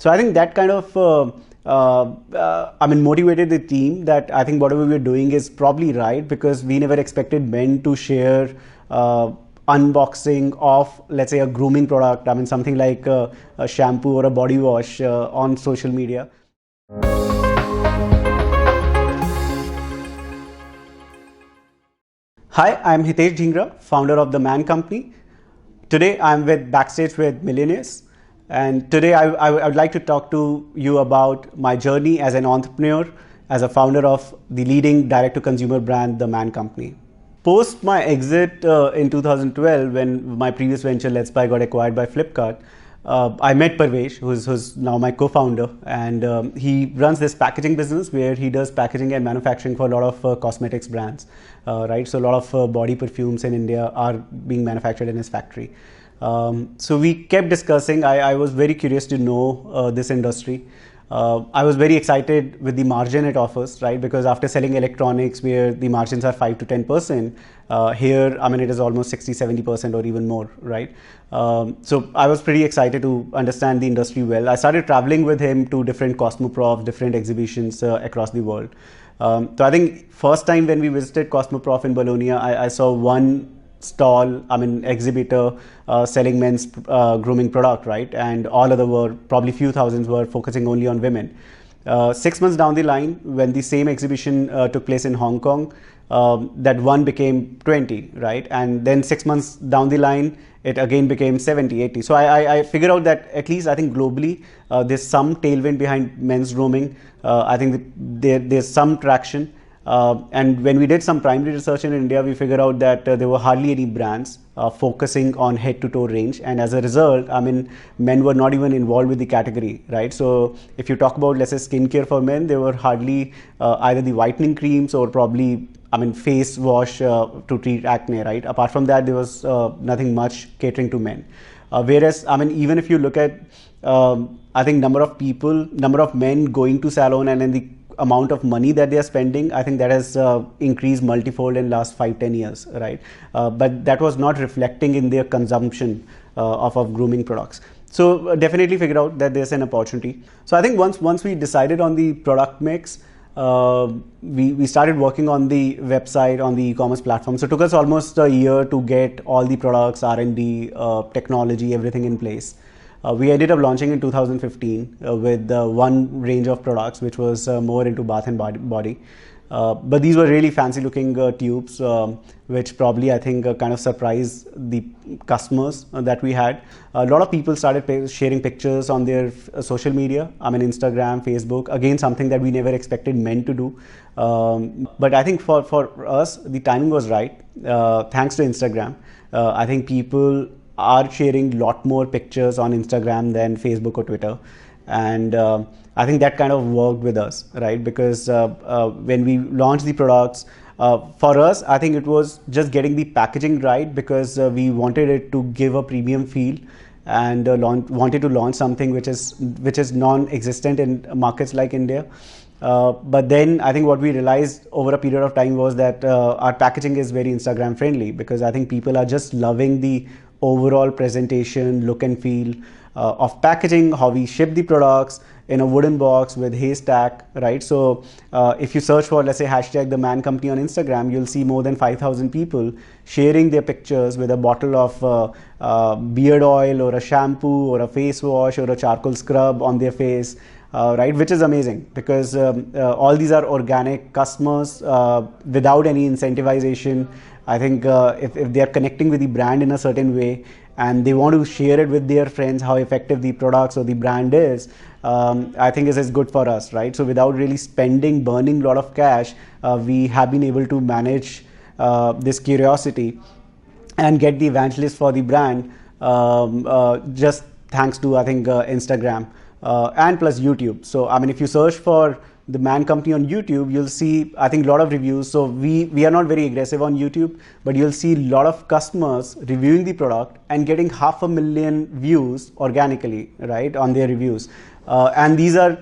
So I think that kind of motivated the team that I think whatever we're doing is probably right, because we never expected men to share unboxing of, let's say, a grooming product, something like a shampoo or a body wash on social media. Hi, I'm Hitesh Dhingra, founder of The Man Company. Today I'm with Backstage with Millionaires. And today I would like to talk to you about my journey as an entrepreneur, as a founder of the leading direct-to-consumer brand, The Man Company. Post my exit in 2012, when my previous venture, LetsBuy, got acquired by Flipkart, I met Parvesh, who's now my co-founder, and he runs this packaging business where he does packaging and manufacturing for a lot of cosmetics brands, right? So a lot of body perfumes in India are being manufactured in his factory. So we kept discussing. I was very curious to know this industry. I was very excited with the margin it offers, right? Because after selling electronics where the margins are 5 to 10%, here, it is almost 60-70% or even more, right? So I was pretty excited to understand the industry well. I started traveling with him to different Cosmoprof, different exhibitions across the world. So I think first time when we visited Cosmoprof in Bologna, I saw one stall, exhibitor selling men's grooming product, right? And all other were, probably few thousands, were focusing only on women. 6 months down the line, when the same exhibition took place in Hong Kong, that one became 20, right? And then 6 months down the line, it again became 70, 80. So I figured out that at least I think globally, there's some tailwind behind men's grooming. I think there's some traction. And when we did some primary research in India, we figured out that there were hardly any brands focusing on head-to-toe range, and as a result, men were not even involved with the category, right? So if you talk about, let's say, skincare for men, there were hardly either the whitening creams or probably face wash to treat acne, right? Apart from that, there was nothing much catering to men. Whereas, even if you look at, I think number of men going to salon, and then the amount of money that they are spending, I think that has increased multifold in last 5-10 years, right? But that was not reflecting in their consumption of grooming products. So definitely figured out that there's an opportunity. So I think once we decided on the product mix, we started working on the website, on the e-commerce platform. So it took us almost a year to get all the products, R&D, technology, everything in place. We ended up launching in 2015 with one range of products, which was more into bath and body. But these were really fancy looking tubes, which probably I think kind of surprised the customers that we had. A lot of people started sharing pictures on their social media, Instagram, Facebook, again, something that we never expected men to do. But I think for us, the timing was right. Thanks to Instagram, I think people are sharing a lot more pictures on Instagram than Facebook or Twitter. And I think that kind of worked with us, right? Because when we launched the products, for us, I think it was just getting the packaging right, because we wanted it to give a premium feel, and wanted to launch something which is non-existent in markets like India. But then I think what we realized over a period of time was that our packaging is very Instagram friendly, because I think people are just loving the overall presentation, look and feel of packaging, how we ship the products in a wooden box with haystack, right? So if you search for, let's say, hashtag The Man Company on Instagram, you'll see more than 5,000 people sharing their pictures with a bottle of beard oil or a shampoo or a face wash or a charcoal scrub on their face, right? Which is amazing, because all these are organic customers without any incentivization. I think if they are connecting with the brand in a certain way and they want to share it with their friends how effective the products or the brand is, I think this is good for us, right? So without really burning a lot of cash, we have been able to manage this curiosity and get the evangelist for the brand, just thanks to, I think, Instagram and plus YouTube. So if you search for The Man Company on YouTube, you'll see, I think, a lot of reviews. So we are not very aggressive on YouTube, but you'll see a lot of customers reviewing the product and getting 500,000 views organically, right, on their reviews. And these are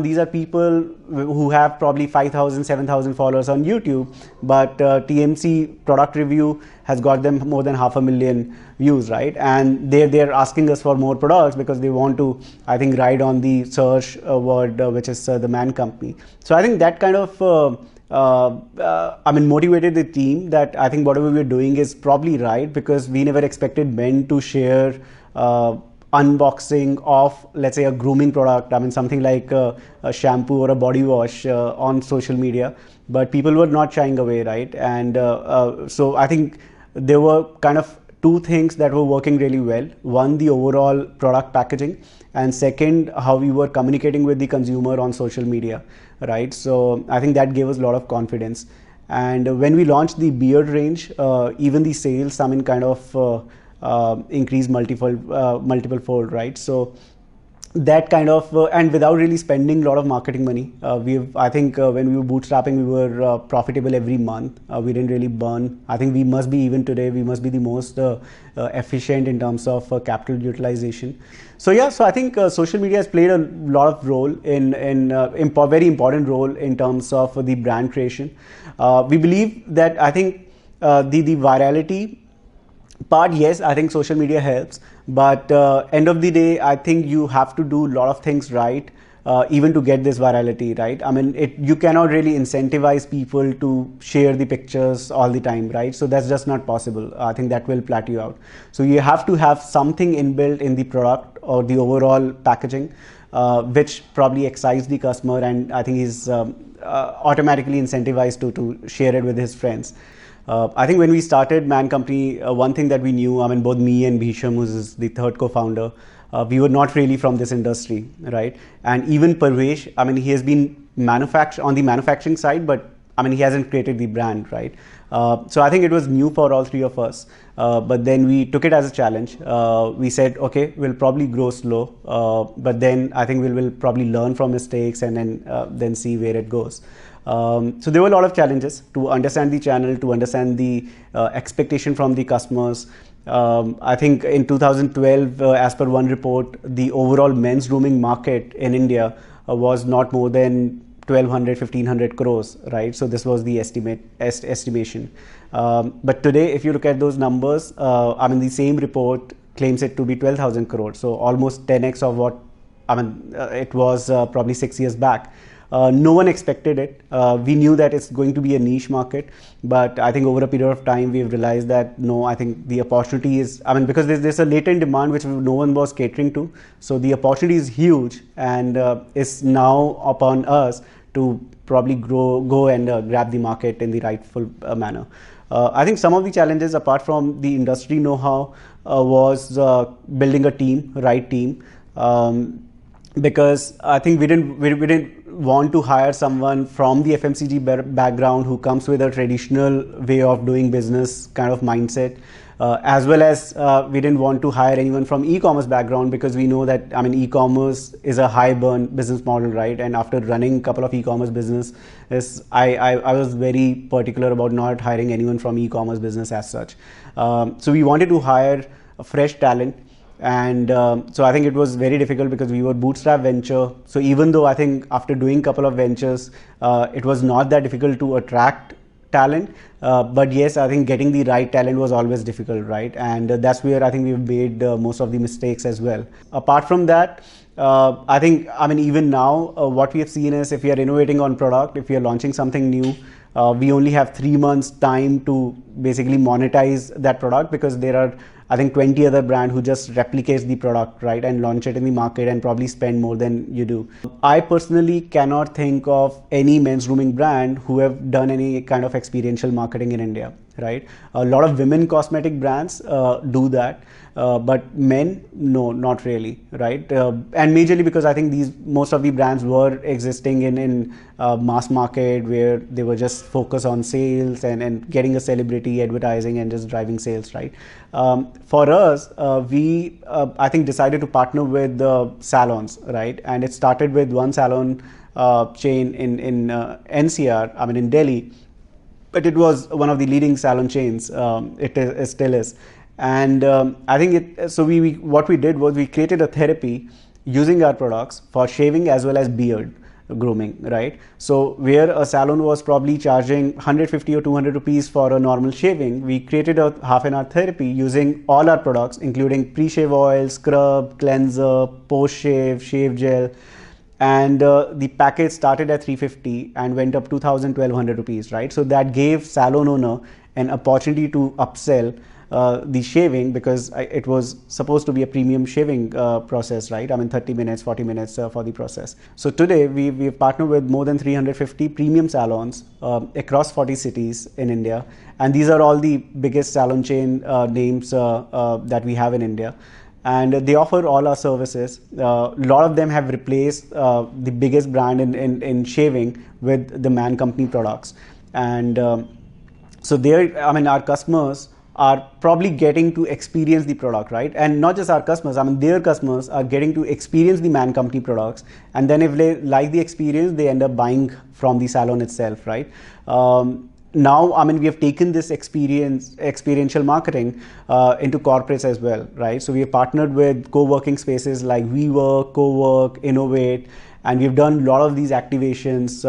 these are people who have probably 5,000, 7,000 followers on YouTube, but TMC product review has got them more than 500,000 views, right? And they're asking us for more products because they want to, I think, ride on the search word, which is the Man Company. So I think that kind of motivated the team that I think whatever we're doing is probably right, because we never expected men to share unboxing of, let's say, a grooming product, something like a shampoo or a body wash on social media, but people were not shying away, right? And so I think there were kind of two things that were working really well. One, the overall product packaging, and second, how we were communicating with the consumer on social media, right? So I think that gave us a lot of confidence. And when we launched the beard range, even the sales, kind of increased multiple fold, right? So that kind of and without really spending a lot of marketing money, I think when we were bootstrapping, we were profitable every month. We didn't really burn. I think we must be, even today, we must be the most efficient in terms of capital utilization. So yeah, so I think social media has played a lot of role in very important role in terms of the brand creation. We believe that, I think the virality part, yes, I think social media helps, but end of the day, I think you have to do a lot of things right, even to get this virality, right? You cannot really incentivize people to share the pictures all the time, right? So that's just not possible. I think that will plateau you out. So you have to have something inbuilt in the product or the overall packaging, which probably excites the customer, and I think he's automatically incentivized to share it with his friends. I think when we started Man Company, one thing that we knew, both me and Bhisham, who is the third co-founder, we were not really from this industry, right? And even Parvesh, he has been on the manufacturing side, but he hasn't created the brand, right? So I think it was new for all three of us. But then we took it as a challenge. We said, okay, we'll probably grow slow, but then I think we'll probably learn from mistakes and then see where it goes. So there were a lot of challenges to understand the channel, to understand the expectation from the customers. I think in 2012, as per one report, the overall men's grooming market in India was not more than 1,200, 1,500 crores, right? So this was the estimation. But today, if you look at those numbers, the same report claims it to be 12,000 crores. So almost 10x of what it was probably 6 years back. No one expected it. We knew that it's going to be a niche market, but I think over a period of time, we've realized that no, I think the opportunity is, because there's a latent demand which no one was catering to. So the opportunity is huge, and it's now upon us to probably go and grab the market in the rightful manner. I think some of the challenges, apart from the industry know-how, was building a team, right team. Because I think we didn't want to hire someone from the FMCG background who comes with a traditional way of doing business kind of mindset, as well as we didn't want to hire anyone from e-commerce background, because we know that e-commerce is a high burn business model, right? And after running a couple of e-commerce businesses, I was very particular about not hiring anyone from e-commerce business as such. So we wanted to hire a fresh talent. And so I think it was very difficult because we were bootstrap venture. So even though I think after doing a couple of ventures, it was not that difficult to attract talent. But yes, I think getting the right talent was always difficult, right? And that's where I think we've made most of the mistakes as well. Apart from that, I think, even now, what we have seen is, if we are innovating on product, if we are launching something new, we only have 3 months time to basically monetize that product, because there are, I think, 20 other brands who just replicates the product, right, and launch it in the market and probably spend more than you do. I personally cannot think of any men's grooming brand who have done any kind of experiential marketing in India, right? A lot of women cosmetic brands do that. But men, no, not really, right? And majorly because I think most of the brands were existing in mass market, where they were just focused on sales and getting a celebrity, advertising, and just driving sales, right? For us, we I think decided to partner with salons, right? And it started with one salon chain in NCR, in Delhi, but it was one of the leading salon chains. It still is. And I think what we did was we created a therapy using our products for shaving as well as beard grooming, right? So where a salon was probably charging 150 or 200 rupees for a normal shaving, we created a half an hour therapy using all our products, including pre-shave oil, scrub, cleanser, post-shave, shave gel. And the package started at 350 and went up to 1,200 rupees, right? So that gave salon owner an opportunity to upsell the shaving, because it was supposed to be a premium shaving process, right? I mean 30 minutes, 40 minutes for the process. So today we've partnered with more than 350 premium salons across 40 cities in India. And these are all the biggest salon chain names that we have in India. And they offer all our services. A lot of them have replaced the biggest brand in shaving with the Man Company products. And so there, I mean, our customers are probably getting to experience the product, right? And not just our customers, I mean, their customers are getting to experience the Man Company products. And then if they like the experience, they end up buying from the salon itself, right? Now, I mean, we have taken this experiential marketing into corporates as well, right? So we have partnered with co-working spaces like WeWork, CoWork, Innovate, and we've done a lot of these activations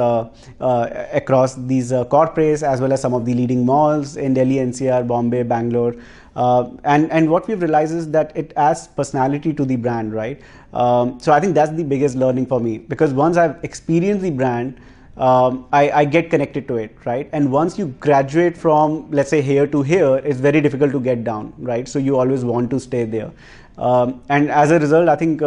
across these corporates, as well as some of the leading malls in Delhi, NCR, Bombay, Bangalore. And what we've realized is that it adds personality to the brand, right? So I think that's the biggest learning for me, because once I've experienced the brand, I get connected to it, right? And once you graduate from, let's say, here to here, it's very difficult to get down, right? So you always want to stay there. And as a result, I think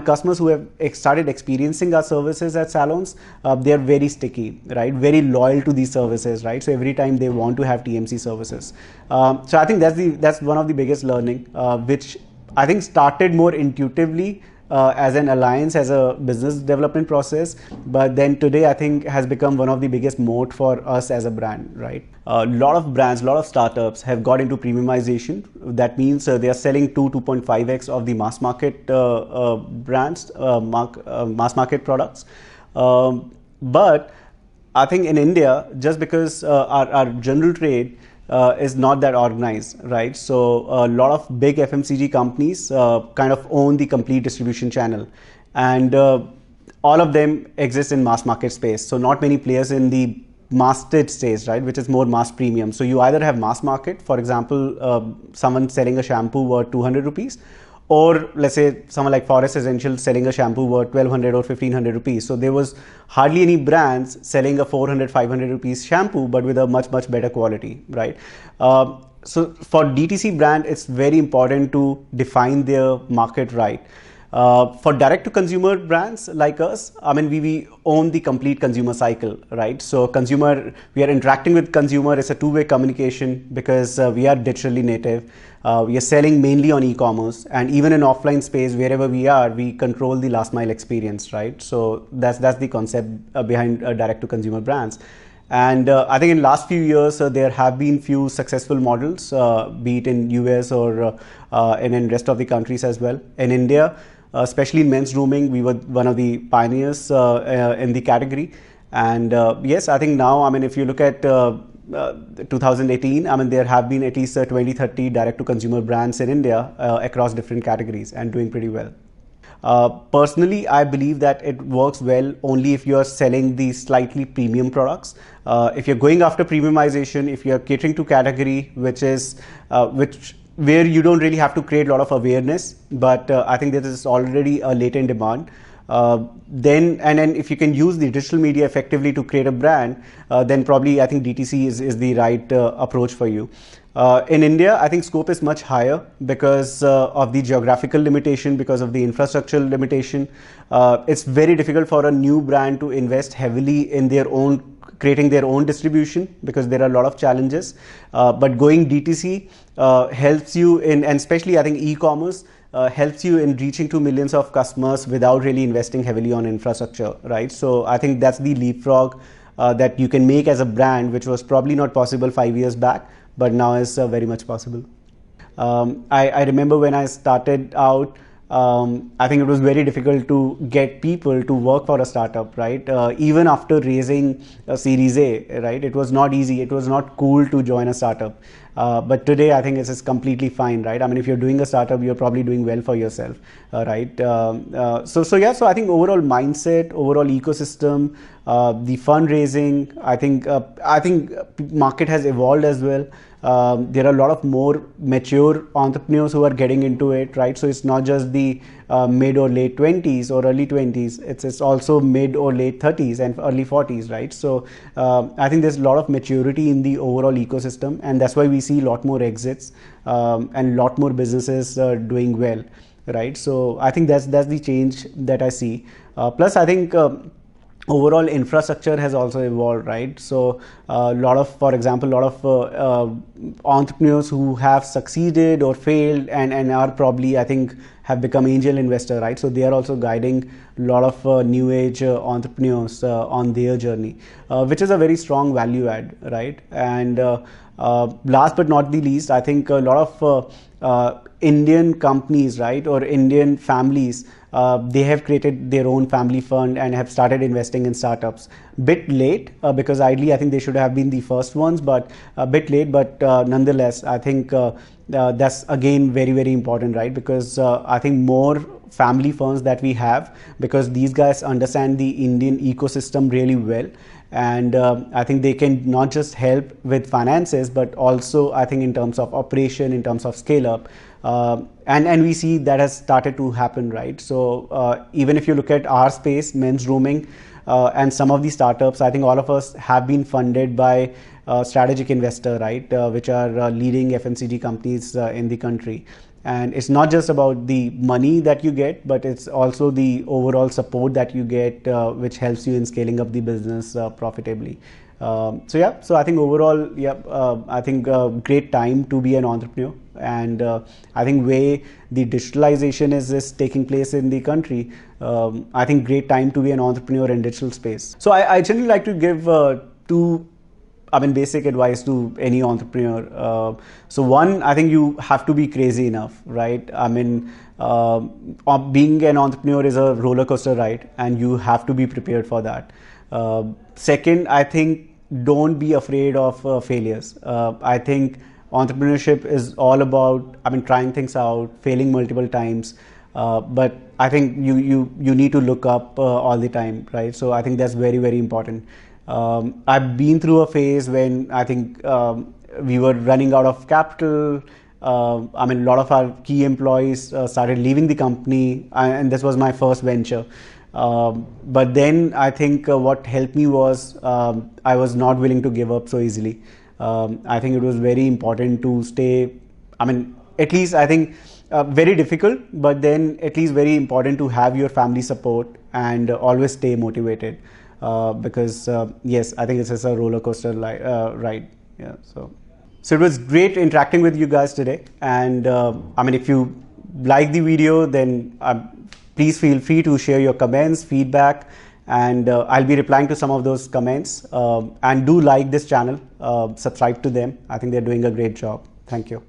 customers who have started experiencing our services at salons, they are very sticky, right? Very loyal to these services, right? So every time they want to have TMC services. So I think that's one of the biggest learning, which I think started more intuitively as an alliance, as a business development process, but then today I think has become one of the biggest moat for us as a brand, right? A lot of brands, a lot of startups have got into premiumization. That means they are selling 2.5x of the mass market brands, mass market products. But I think in India, just because our general trade is not that organized, right? So a lot of big FMCG companies kind of own the complete distribution channel, and all of them exist in mass market space. So not many players in the mastered stage, right, which is more mass premium. So you either have mass market, for example, someone selling a shampoo worth 200 rupees, or let's say someone like Forest Essentials selling a shampoo worth 1200 or 1500 rupees. So there was hardly any brands selling a 400, 500 rupees shampoo, but with a much better quality, right? So for DTC brand, it's very important to define their market right. For direct to consumer brands like us, I mean, we own the complete consumer cycle, right? So we are interacting with consumer. It's a two-way communication, because we are digitally native. We are selling mainly on e-commerce, and even in offline space, wherever we are, we control the last mile experience, right? So that's the concept behind direct to consumer brands. And I think in last few years, there have been few successful models, be it in US or in rest of the countries as well. In India, especially in men's grooming, we were one of the pioneers in the category. And yes, I think now, I mean, if you look at 2018, I mean, there have been at least 20-30 direct-to-consumer brands in India across different categories and doing pretty well. Personally, I believe that it works well only if you're selling these slightly premium products. If you're going after premiumization, if you're catering to category where you don't really have to create a lot of awareness, but I think there is already a latent demand. Then if you can use the digital media effectively to create a brand, then probably I think DTC is the right approach for you. In India, I think scope is much higher because of the geographical limitation, because of the infrastructural limitation. It's very difficult for a new brand to invest heavily in creating their own distribution, because there are a lot of challenges. But going DTC helps you and especially I think e-commerce helps you in reaching to millions of customers without really investing heavily on infrastructure, right? So I think that's the leapfrog that you can make as a brand, which was probably not possible 5 years back, but now is very much possible. I remember when I started out, I think it was very difficult to get people to work for a startup, right? Even after raising a Series A, right? It was not easy. It was not cool to join a startup. But today I think it's completely fine, right? I mean, if you're doing a startup, you're probably doing well for yourself, right? So yeah, so I think overall mindset, overall ecosystem, the fundraising, I think market has evolved as well. There are a lot of more mature entrepreneurs who are getting into it, right? So it's not just the mid or late 20s or early 20s, it's also mid or late 30s and early 40s, right? So I think there's a lot of maturity in the overall ecosystem, and that's why we see a lot more exits and a lot more businesses doing well, right? So I think that's the change that I see. Plus I think overall infrastructure has also evolved, right? So a lot of, for example, a lot of entrepreneurs who have succeeded or failed and are probably, I think, have become angel investor, right? So they are also guiding a lot of new age entrepreneurs on their journey, which is a very strong value add, right? And last but not the least, I think a lot of Indian companies, right, or Indian families, they have created their own family fund and have started investing in startups. Bit late, because ideally I think they should have been the first ones, but a bit late. But nonetheless, I think that's again very important, right? Because I think more family funds that we have, because these guys understand the Indian ecosystem really well. And I think they can not just help with finances, but also I think in terms of operation, in terms of scale up. And we see that has started to happen, right? So even if you look at our space, men's grooming, and some of these startups, I think all of us have been funded by strategic investor, right? Which are leading FMCG companies in the country. And it's not just about the money that you get, but it's also the overall support that you get, which helps you in scaling up the business profitably. So yeah, so I think overall, yeah, I think great time to be an entrepreneur. And I think way the digitalization is taking place in the country, I think great time to be an entrepreneur in digital space. So I generally like to give two basic advice to any entrepreneur. So one, I think you have to be crazy enough, right? I mean, being an entrepreneur is a roller coaster ride, and you have to be prepared for that. Second, I think don't be afraid of failures. I think entrepreneurship is all about, trying things out, failing multiple times. But I think you need to look up all the time, right? So I think that's very important. I've been through a phase when I think we were running out of capital. A lot of our key employees started leaving the company, and this was my first venture. But then I think what helped me was I was not willing to give up so easily. I think it was very important to stay, at least I think very difficult, but then at least very important to have your family support and always stay motivated. Because yes, I think it's just a roller coaster ride. Yeah, so it was great interacting with you guys today. And if you like the video, then please feel free to share your comments, feedback, and I'll be replying to some of those comments. And do like this channel, subscribe to them. I think they're doing a great job. Thank you.